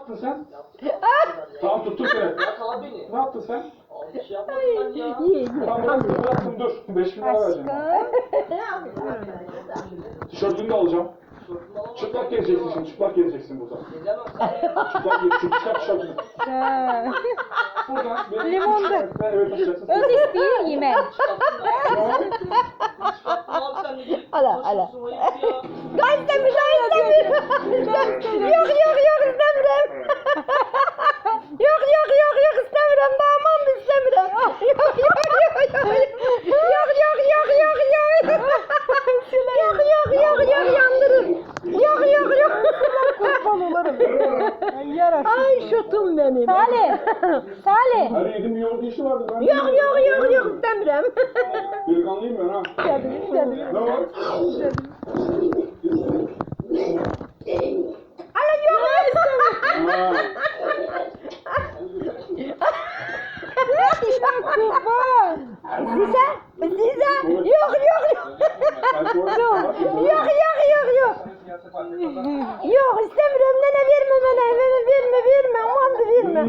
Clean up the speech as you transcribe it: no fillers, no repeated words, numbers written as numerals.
yaptın sen? Tamam tuttum seni. Yakala beni. Ne yaptın sen? Abi bir şey yapmadım ben ya. Tamam bıraktım dur. 5.000 lira vereceğim. Tişörtünü de alacağım. Çıplak gezeceksin şimdi. Çıplak gezeceksin burada. Gezemem sen. Çıplak gezeceksin. Çıplak tişörtünü. Buradan. Limonda. Evet tutacaksın. Öz isteğin yeme. Abi sen de Ala, ala. ya. Ben istemiyorum. Yok istemiyorum. Yok istemiyorum. Tamam istemiyorum. Yok yandırır. Yok. Kurban olurum. Ay şutum benim. Salih. Her yedim bir yoğurt işi vardı. Ben Yok istemiyorum. Delikanlıyım ben ha. Ne var? Ala yok istemiyorum. Ha. Size. Yok. Yok istemiyorum. Nene verme bana. Verme. Aman da verme.